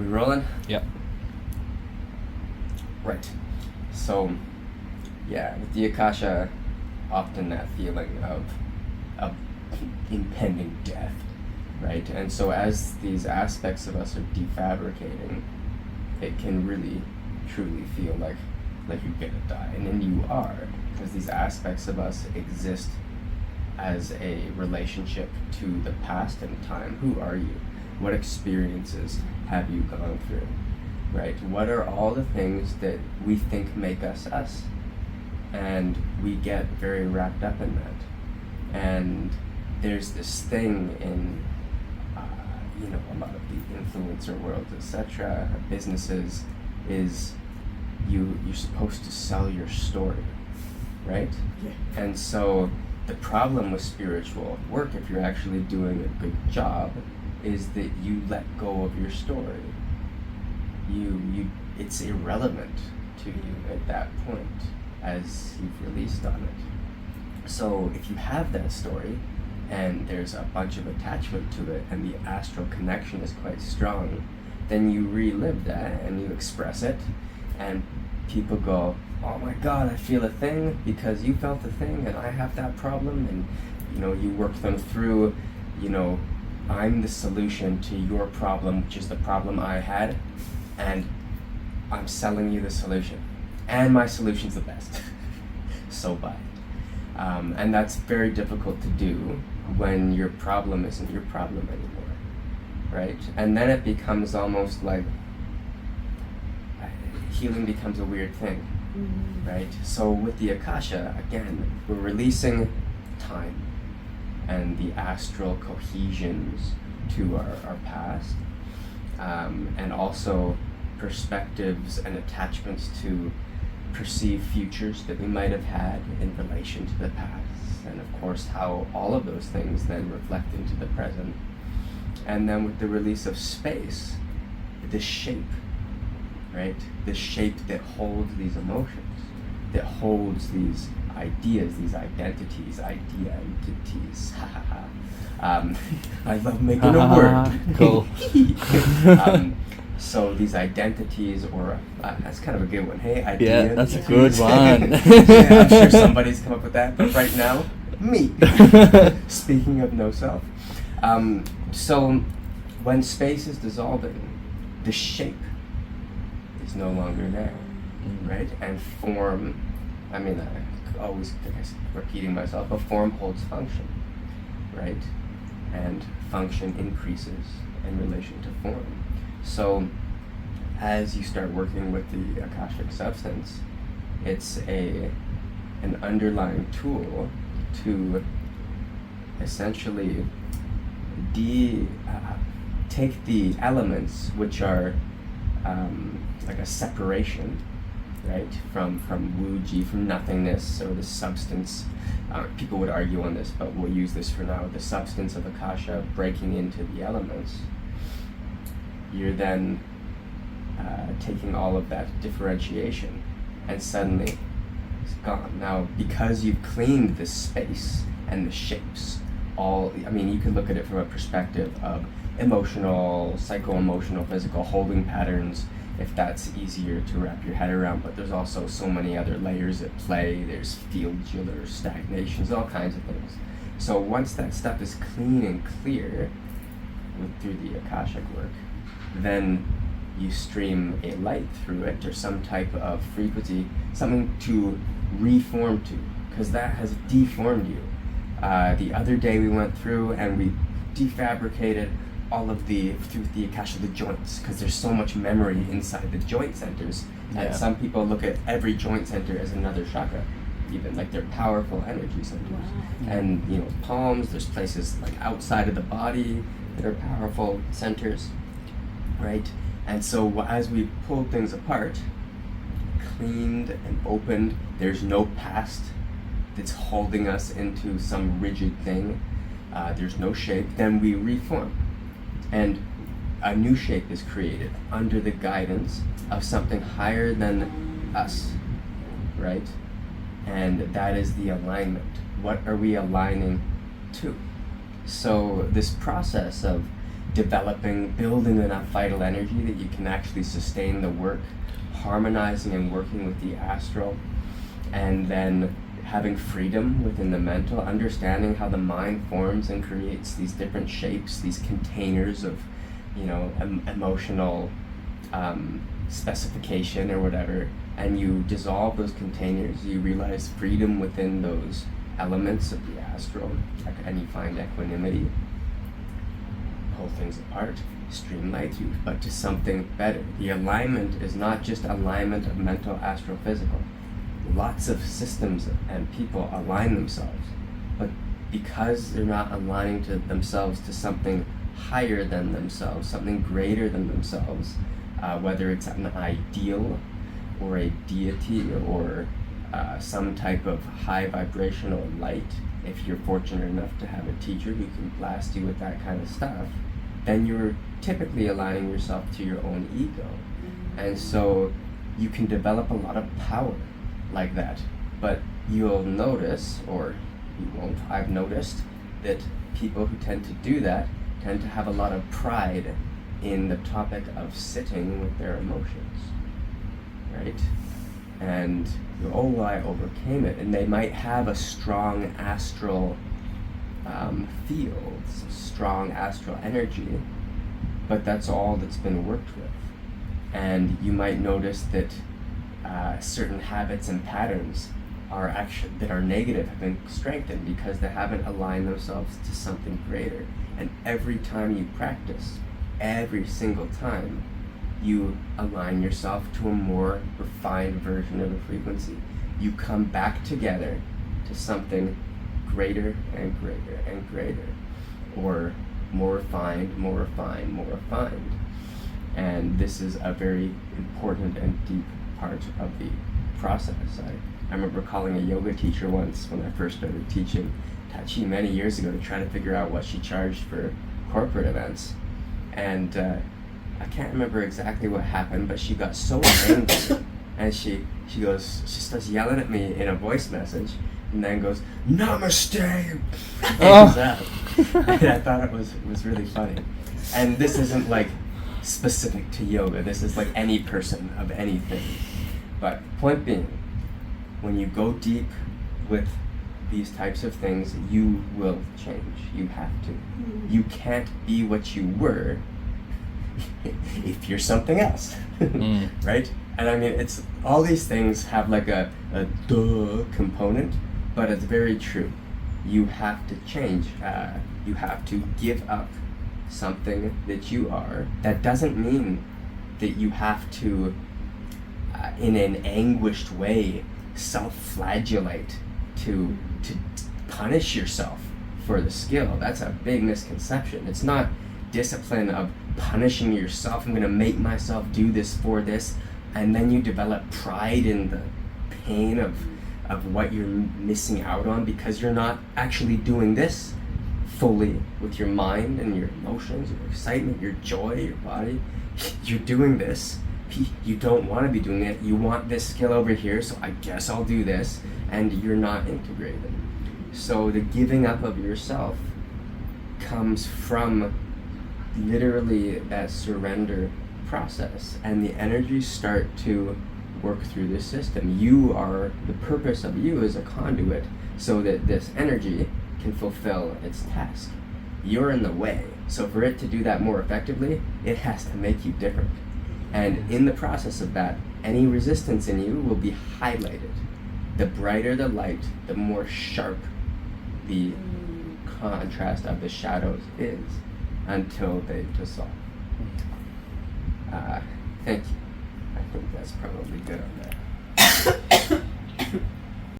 we rolling? Yep. Right. So, yeah, with the Akasha, often that feeling of impending death, right? And so as these aspects of us are defabricating, it can really, truly feel like you're gonna die. And then you are, because these aspects of us exist as a relationship to the past and time. Who are you? What experiences have you gone through, right? What are all the things that we think make us us? And we get very wrapped up in that. And there's this thing in, a lot of the influencer world, etc., businesses, is you're supposed to sell your story, right? Yeah. And so the problem with spiritual work, if you're actually doing a good job, is that you let go of your story. It's irrelevant to you at that point as you've released on it. So if you have that story and there's a bunch of attachment to it and the astral connection is quite strong, then you relive that and you express it, and people go, oh my God, I feel a thing because you felt the thing and I have that problem, and you work them through, I'm the solution to your problem, which is the problem I had, and I'm selling you the solution. And my solution's the best. So buy it. And that's very difficult to do when your problem isn't your problem anymore, right? And then it becomes almost like healing becomes a weird thing, right? So with the Akasha, again, we're releasing time and the astral cohesions to our past, and also perspectives and attachments to perceived futures that we might have had in relation to the past, and of course how all of those things then reflect into the present. And then with the release of space, the shape, right? The shape that holds these emotions, that holds these ideas, these identities. I love making a word. Cool. So these identities, or that's kind of a good one. Hey, ideas. Yeah, that's a good one. Yeah, I'm sure somebody's come up with that, but right now, me. Speaking of no self. So when space is dissolving, the shape is no longer there, right? And form, I always repeating myself, but form holds function, right? And function increases in relation to form. So as you start working with the Akashic substance, it's an underlying tool to essentially take the elements which are like a separation, right, from Wuji, from nothingness, or the substance. People would argue on this, but we'll use this for now. The substance of Akasha breaking into the elements. You're then taking all of that differentiation, and suddenly it's gone. Now, because you've cleaned the space and the shapes, you can look at it from a perspective of emotional, psycho-emotional, physical holding patterns, if that's easier to wrap your head around, but there's also so many other layers at play. There's fields, there's stagnations, all kinds of things. So once that stuff is clean and clear through the Akashic work, then you stream a light through it, or some type of frequency, something to reform to, because that has deformed you. The other day we went through and we defabricated all of through the Akasha, the joints, because there's so much memory inside the joint centers. Yeah. And some people look at every joint center as another chakra, even like they're powerful energy centers. Wow. And palms, there's places like outside of the body that are powerful centers, right? And so as we pulled things apart, cleaned and opened, there's no past that's holding us into some rigid thing. There's no shape. Then we reform, and a new shape is created under the guidance of something higher than us, right? And that is the alignment. What are we aligning to? So this process of building enough vital energy that you can actually sustain the work, harmonizing and working with the astral, and then having freedom within the mental, understanding how the mind forms and creates these different shapes, these containers of, emotional specification or whatever, and you dissolve those containers, you realize freedom within those elements of the astral, and you find equanimity, pull things apart, streamline you, but to something better. The alignment is not just alignment of mental, astral, physical. Lots of systems and people align themselves, but because they're not aligning to themselves to something higher than themselves, something greater than themselves, whether it's an ideal or a deity or some type of high vibrational light, if you're fortunate enough to have a teacher who can blast you with that kind of stuff, then you're typically aligning yourself to your own ego. And so you can develop a lot of power like that. But you'll notice, or you won't, I've noticed, that people who tend to do that tend to have a lot of pride in the topic of sitting with their emotions, right? And, I overcame it. And they might have a strong astral field, strong astral energy, but that's all that's been worked with. And you might notice that certain habits and patterns that are negative have been strengthened because they haven't aligned themselves to something greater. And every time you practice, every single time, you align yourself to a more refined version of a frequency. You come back together to something greater and greater and greater, or more refined, more refined, more refined. And this is a very important and deep part of the process. I remember calling a yoga teacher once when I first started teaching Tai Chi many years ago to try to figure out what she charged for corporate events. And I can't remember exactly what happened, but she got so angry, and she starts yelling at me in a voice message, and then goes, "Namaste!" and hangs up. And I thought it was really funny. And this isn't like specific to yoga. This is like any person of anything. But point being, when you go deep with these types of things, you will change. You have to. You can't be what you were if you're something else, right? And I mean, it's all these things have like a duh component, but it's very true. You have to change. You have to give up something that you are. That doesn't mean that you have to, in an anguished way, self-flagellate to punish yourself for the skill. That's a big misconception. It's not discipline of punishing yourself. I'm going to make myself do this for this, and then you develop pride in the pain of what you're missing out on because you're not actually doing this fully with your mind and your emotions, your excitement, your joy, your body. You're doing this. You don't want to be doing it. You want this skill over here, so I guess I'll do this, and you're not integrated. So the giving up of yourself comes from literally that surrender process, and the energies start to work through this system. The purpose of you is a conduit so that this energy can fulfill its task. You're in the way. So for it to do that more effectively, it has to make you different. And in the process of that, any resistance in you will be highlighted. The brighter the light, the more sharp the contrast of the shadows is until they dissolve. Thank you. I think that's probably good on that.